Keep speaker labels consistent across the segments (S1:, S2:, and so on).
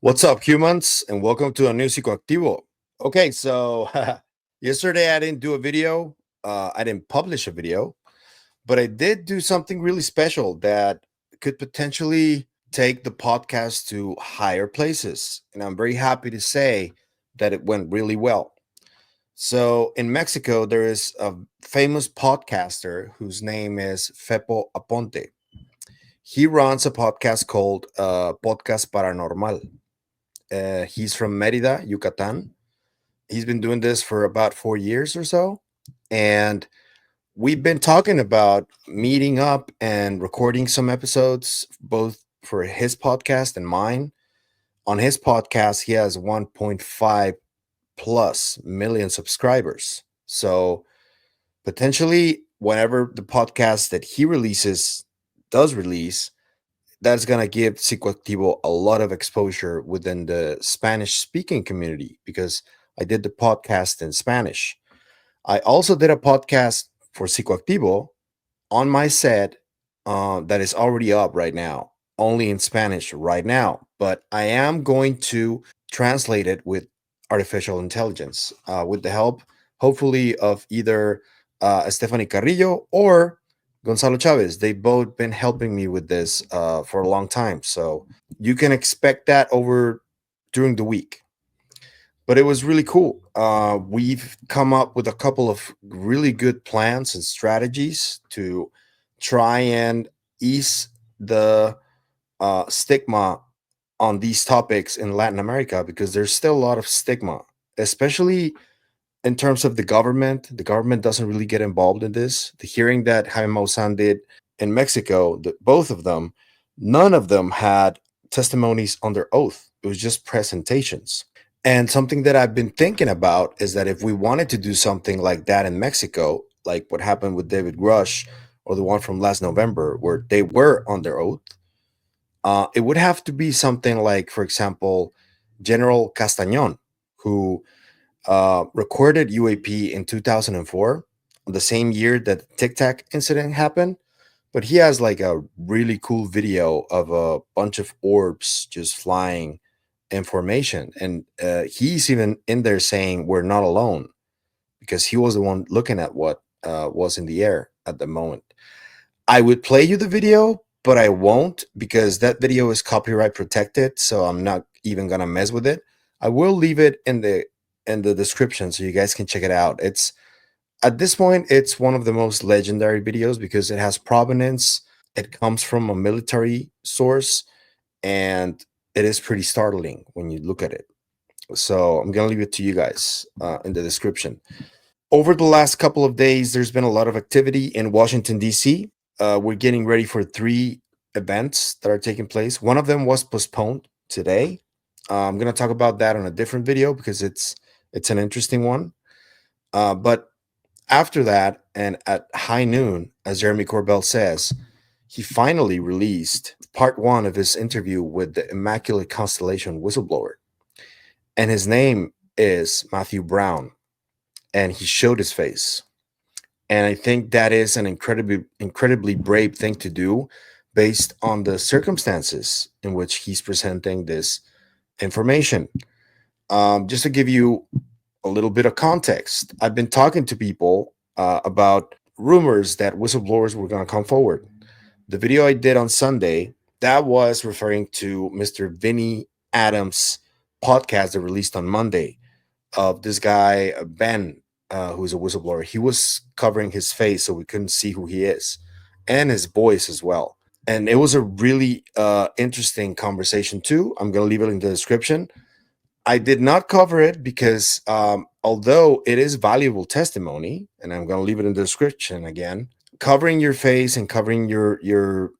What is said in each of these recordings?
S1: What's up, humans, and welcome to a new Psicoactivo. Okay, so yesterday I didn't do a video. I didn't publish a video, but I did do something really special that could potentially take the podcast to higher places. And I'm very happy to say that it went really well. So in Mexico, there is a famous podcaster whose name is Fepo Aponte. He runs a podcast called Podcast Paranormal. He's from Merida, Yucatan. He's been doing this for about 4 years or so. And we've been talking about meeting up and recording some episodes, both for his podcast and mine. On his podcast, he has 1.5 plus million subscribers. So potentially, whenever the podcast that he releases does release, that's going to give Psicoactivo a lot of exposure within the Spanish speaking community because I did the podcast in Spanish. I also did a podcast for Psicoactivo on my set that is already up right now, only in Spanish right now. But I am going to translate it with artificial intelligence with the help, hopefully, of either Stephanie Carrillo or Gonzalo Chavez. They've both been helping me with this for a long time. So you can expect that over during the week. But it was really cool. We've come up with a couple of really good plans and strategies to try and ease the stigma on these topics in Latin America because there's still a lot of stigma, especially in terms of the government. The government doesn't really get involved in this. The hearing that Jaime Maussan did in Mexico, both of them, none of them had testimonies under oath. It was just presentations. And something that I've been thinking about is that if we wanted to do something like that in Mexico, like what happened with David Grush or the one from last November, where they were under oath, it would have to be something like, for example, General Castañón, who recorded UAP in 2004, the same year that the Tic Tac incident happened. But he has like a really cool video of a bunch of orbs just flying in formation. And he's even in there saying we're not alone because he was the one looking at what was in the air at the moment. I would play you the video, but I won't because that video is copyright protected. So I'm not even going to mess with it. I will leave it in the description so you guys can check it out. It's at this point it's one of the most legendary videos because it has provenance. It comes from a military source and it is pretty startling when you look at it. So I'm gonna leave it to you guys in the description. Over the last couple of days, there's been a lot of activity in Washington D.C. We're getting ready for 3 events that are taking place. One of them was postponed today. I'm gonna talk about that on a different video because it's an interesting one. But after that, and at high noon, as Jeremy Corbell says, he finally released part 1 of his interview with the Immaculate Constellation Whistleblower. And his name is Matthew Brown. And he showed his face. And I think that is an incredibly brave thing to do based on the circumstances in which he's presenting this information. Just to give you a little bit of context, I've been talking to people about rumors that whistleblowers were going to come forward. The video I did on Sunday, that was referring to Mr. Vinny Adams' podcast that released on Monday of this guy, Ben, who's a whistleblower. He was covering his face so we couldn't see who he is and his voice as well. And it was a really interesting conversation too. I'm going to leave it in the description. I did not cover it because although it is valuable testimony, and I'm going to leave it in the description again, covering your face and covering your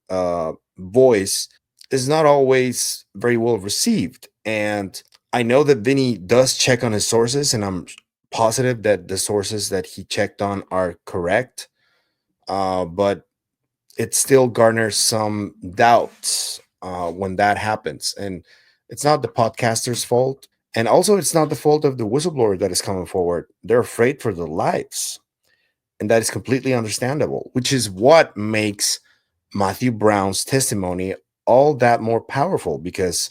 S1: voice is not always very well received. And I know that Vinny does check on his sources, and I'm positive that the sources that he checked on are correct. But it still garners some doubts when that happens. And it's not the podcaster's fault. And also, it's not the fault of the whistleblower that is coming forward. They're afraid for their lives. And that is completely understandable, which is what makes Matthew Brown's testimony all that more powerful because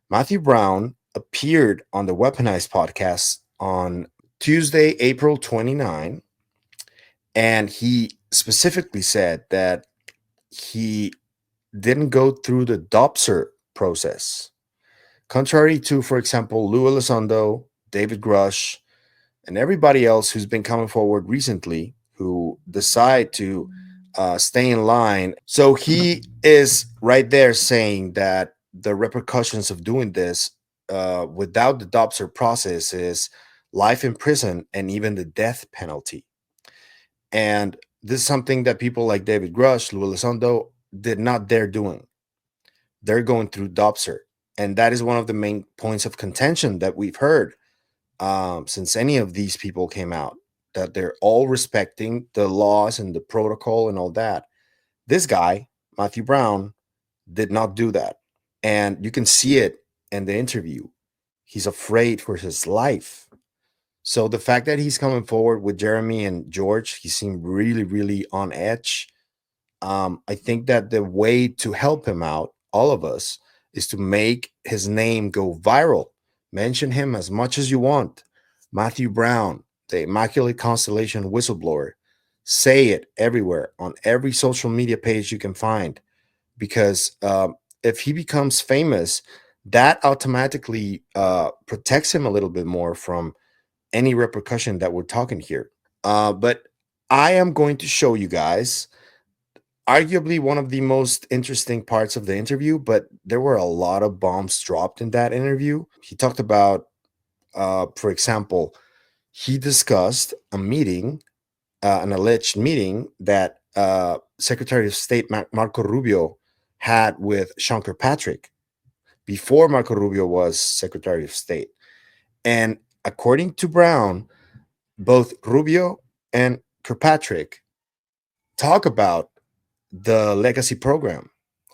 S1: Matthew Brown appeared on the Weaponized Podcast on Tuesday, April 29, and he specifically said that he didn't go through the Doppser process. Contrary to, for example, Lou Elizondo, David Grush, and everybody else who's been coming forward recently who decide to stay in line. So he is right there saying that the repercussions of doing this without the Doppser process is life in prison and even the death penalty. And this is something that people like David Grush, Lou Elizondo did not dare doing. They're going through Doppser. And that is one of the main points of contention that we've heard since any of these people came out, that they're all respecting the laws and the protocol and all that. This guy, Matthew Brown, did not do that. And you can see it in the interview. He's afraid for his life. So the fact that he's coming forward with Jeremy and George, he seemed really, really on edge. I think that the way to help him out, all of us, is to make his name go viral. Mention him as much as you want. Matthew Brown, the Immaculate Constellation Whistleblower. Say it everywhere on every social media page you can find, because if he becomes famous, that automatically protects him a little bit more from any repercussion that we're talking here. But I am going to show you guys arguably one of the most interesting parts of the interview, but there were a lot of bombs dropped in that interview. He talked about, for example, he discussed a meeting, an alleged meeting that Secretary of State Marco Rubio had with Sean Kirkpatrick before Marco Rubio was Secretary of State. And according to Brown, both Rubio and Kirkpatrick talk about the legacy program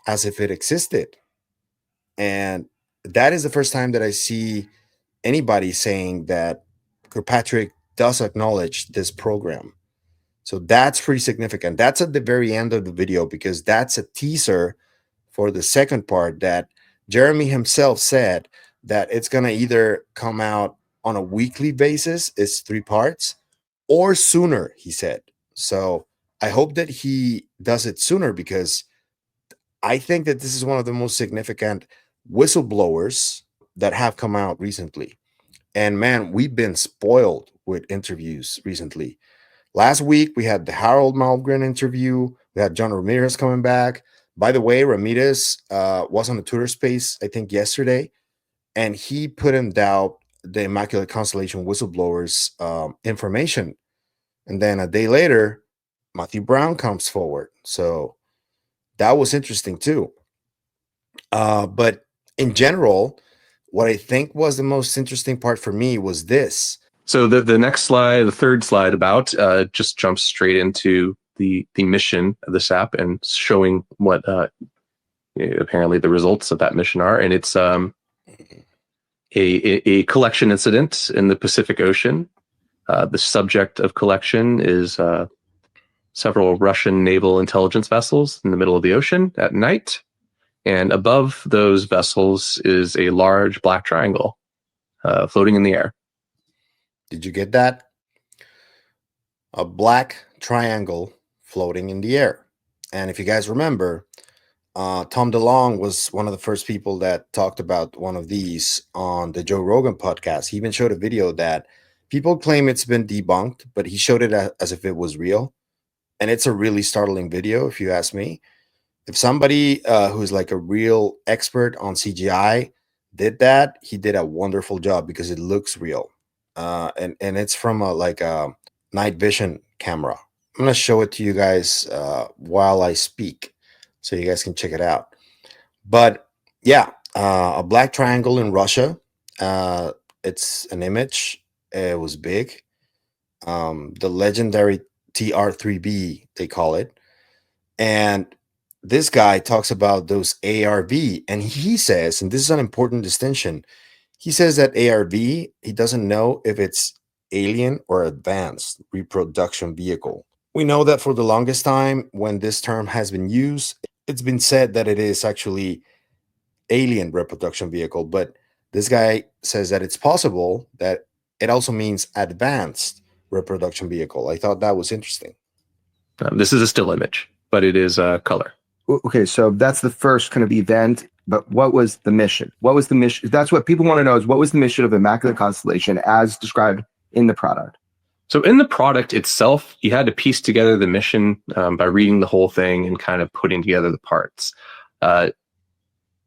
S1: as if it existed. And that is the first time that I see anybody saying that Kirkpatrick does acknowledge this program. So that's pretty significant. That's at the very end of the video because that's a teaser for the second part that Jeremy himself said that it's going to either come out on a weekly basis, it's 3 parts, or sooner, he said. So I hope that he does it sooner because I think that this is one of the most significant whistleblowers that have come out recently. And man, we've been spoiled with interviews recently. Last week, we had the Harold Malmgren interview. We had John Ramirez coming back. By the way, Ramirez was on the Twitter space, I think, yesterday, and he put in doubt the Immaculate Constellation Whistleblowers information. And then a day later, Matthew Brown comes forward. So that was interesting too. But in general, what I think was the most interesting part for me was this.
S2: So the next slide, the third slide about, just jumps straight into the mission of this app and showing what apparently the results of that mission are. And it's a collection incident in the Pacific Ocean. The subject of collection is several Russian naval intelligence vessels in the middle of the ocean at night. And above those vessels is a large black triangle floating in the air.
S1: Did you get that? A black triangle floating in the air. And if you guys remember, Tom DeLonge was one of the first people that talked about one of these on the Joe Rogan podcast. He even showed a video that people claim it's been debunked, but he showed it as if it was real. And it's a really startling video, if you ask me. If somebody who's like a real expert on CGI did that, he did a wonderful job because it looks real. And it's from a night vision camera. I'm going to show it to you guys while I speak so you guys can check it out. But yeah, a black triangle in Russia. It's an image. It was big. The legendary TR3B, they call it. And this guy talks about those ARV, and he says, and this is an important distinction, he says that ARV, he doesn't know if it's alien or advanced reproduction vehicle. We know that for the longest time, when this term has been used, it's been said that it is actually alien reproduction vehicle, but this guy says that it's possible that it also means advanced reproduction vehicle. I thought that was interesting.
S2: This is a still image, but it is color.
S3: Okay, so that's the first kind of event, but what was the mission? What was the mission? That's what people want to know, is what was the mission of Immaculate Constellation as described in the product?
S2: So in the product itself, you had to piece together the mission by reading the whole thing and kind of putting together the parts. It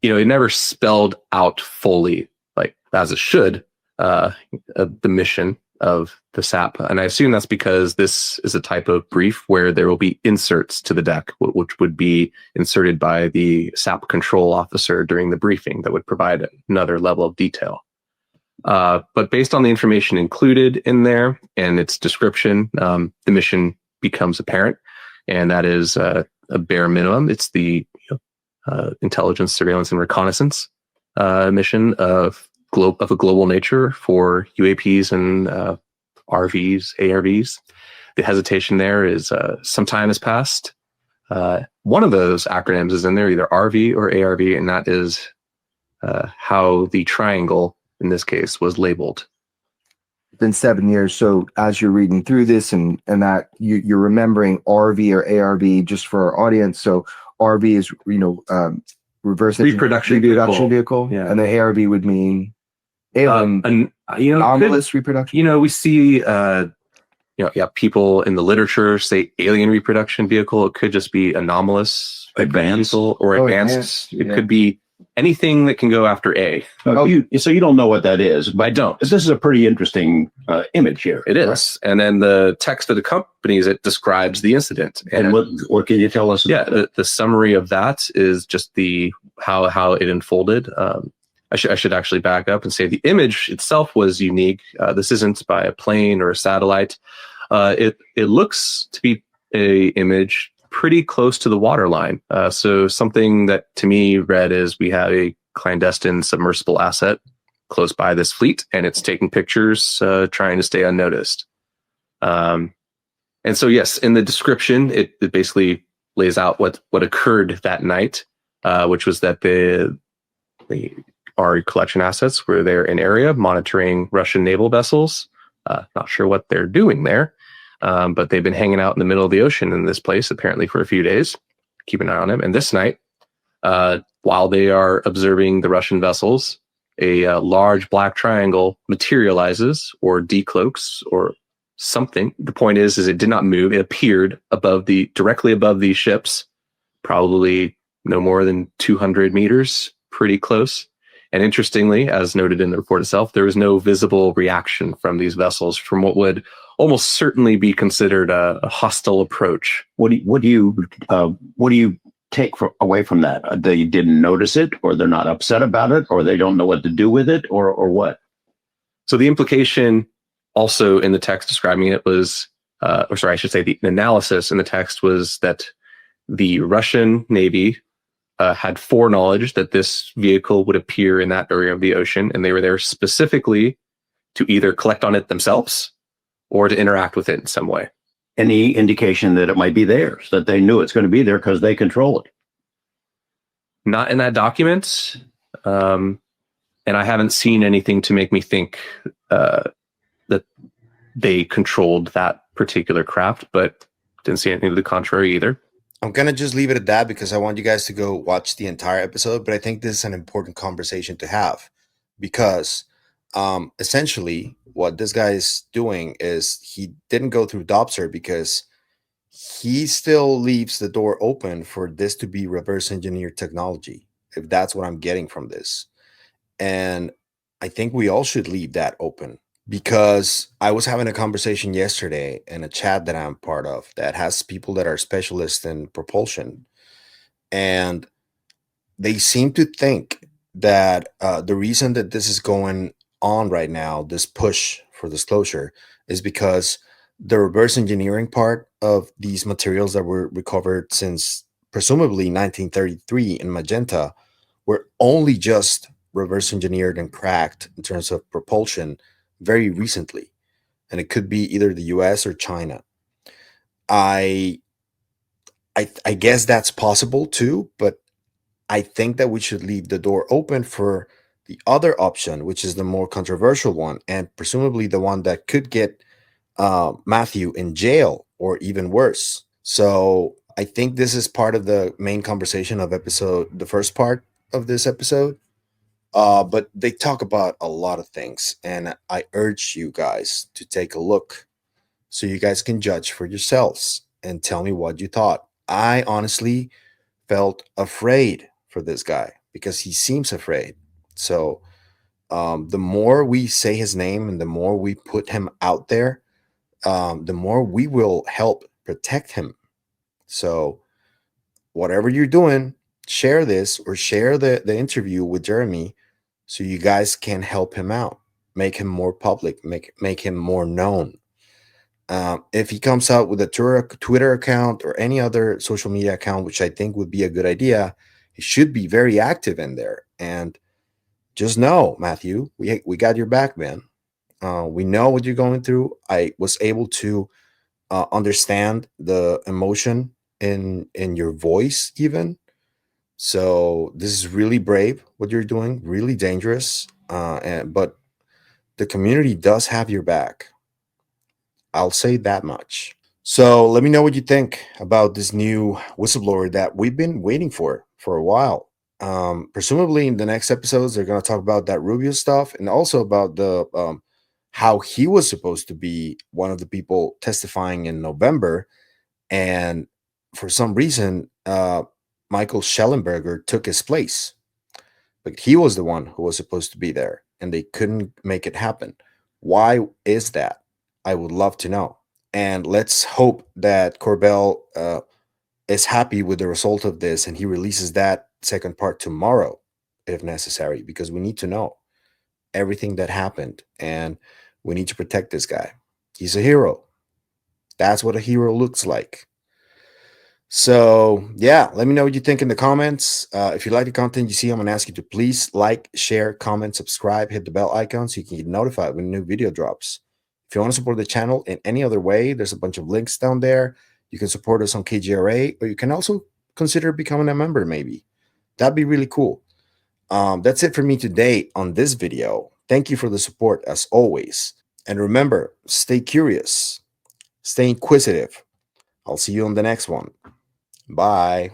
S2: never spelled out fully, like as it should, the mission of the SAP. And I assume that's because this is a type of brief where there will be inserts to the deck, which would be inserted by the SAP control officer during the briefing that would provide another level of detail. But based on the information included in there and its description, the mission becomes apparent, and that is a bare minimum. It's the intelligence, surveillance, and reconnaissance mission of a global nature for UAPs and RVs, ARVs. The hesitation there is some time has passed. One of those acronyms is in there, either RV or ARV, and that is how the triangle in this case was labeled.
S3: It's been 7 years. So as you're reading through this and that you're remembering RV or ARV just for our audience. So RV is, reverse
S2: reproduction
S3: vehicle.
S2: Yeah.
S3: And the ARV would mean anomalous reproduction.
S2: We see, people in the literature say alien reproduction vehicle. It could just be anomalous,
S4: advanced,
S2: or advanced. It could be anything that can go after A.
S4: So you don't know what that is.
S2: I don't.
S4: This is a pretty interesting image here.
S2: It is. And then the text that accompanies it describes the incident.
S4: And what can you tell us?
S2: Yeah, the summary of that is just how it unfolded. I should actually back up and say the image itself was unique. This isn't by a plane or a satellite. It looks to be a image pretty close to the waterline. So something that to me read is we have a clandestine submersible asset close by this fleet, and it's taking pictures, trying to stay unnoticed. And so, yes, in the description, it basically lays out what occurred that night, which was that our collection assets were there in area monitoring Russian naval vessels. Not sure what they're doing there. But they've been hanging out in the middle of the ocean in this place, apparently for a few days. Keep an eye on them. And this night, while they are observing the Russian vessels, a large black triangle materializes or decloaks or something. The point is it did not move. It appeared directly above these ships, probably no more than 200 meters, pretty close. And interestingly, as noted in the report itself, there was no visible reaction from these vessels from what would almost certainly be considered a hostile approach.
S4: What do you take away from that? They didn't notice it, or they're not upset about it, or they don't know what to do with it, or what?
S2: So the implication also in the text describing it was, the analysis in the text was that the Russian Navy had foreknowledge that this vehicle would appear in that area of the ocean, and they were there specifically to either collect on it themselves or to interact with it in some way.
S4: Any indication that it might be theirs, that they knew it's going to be there because they control it?
S2: Not in that document. And I haven't seen anything to make me think that they controlled that particular craft, but didn't see anything to the contrary either.
S1: I'm going to just leave it at that because I want you guys to go watch the entire episode, but I think this is an important conversation to have because essentially what this guy is doing is he didn't go through Dobser because he still leaves the door open for this to be reverse engineered technology, if that's what I'm getting from this. And I think we all should leave that open because I was having a conversation yesterday in a chat that I'm part of that has people that are specialists in propulsion. And they seem to think that the reason that this is going on right now, this push for disclosure, is because the reverse engineering part of these materials that were recovered since presumably 1933 in Magenta were only just reverse engineered and cracked in terms of propulsion very recently. And it could be either the US or China. I guess that's possible too, but I think that we should leave the door open for the other option, which is the more controversial one, and presumably the one that could get Matthew in jail or even worse. So I think this is part of the main conversation of the first part of this episode. But they talk about a lot of things, and I urge you guys to take a look so you guys can judge for yourselves and tell me what you thought. I honestly felt afraid for this guy because he seems afraid. So the more we say his name and the more we put him out there, the more we will help protect him. So whatever you're doing, share this or share the interview with Jeremy so you guys can help him out, make him more public, make him more known. If he comes out with a Twitter account or any other social media account, which I think would be a good idea, he should be very active in there. And just know, Matthew, we got your back, man. We know what you're going through. I was able to understand the emotion in your voice, even. So this is really brave what you're doing, really dangerous. But the community does have your back. I'll say that much. So let me know what you think about this new whistleblower that we've been waiting for a while. Presumably in the next episodes, they're going to talk about that Rubio stuff and also about the how he was supposed to be one of the people testifying in November. And for some reason, Michael Schellenberger took his place. But he was the one who was supposed to be there, and they couldn't make it happen. Why is that? I would love to know. And let's hope that Corbell is happy with the result of this and he releases that second part tomorrow, if necessary, because we need to know everything that happened and we need to protect this guy. He's a hero. That's what a hero looks like. So yeah, let me know what you think in the comments. If you like the content you see, I'm gonna ask you to please like, share, comment, subscribe, hit the bell icon so you can get notified when a new video drops. If you want to support the channel in any other way, there's a bunch of links down there. You can support us on KGRA, or you can also consider becoming a member, maybe. That'd be really cool. That's it for me today on this video. Thank you for the support as always. And remember, stay curious, stay inquisitive. I'll see you on the next one. Bye.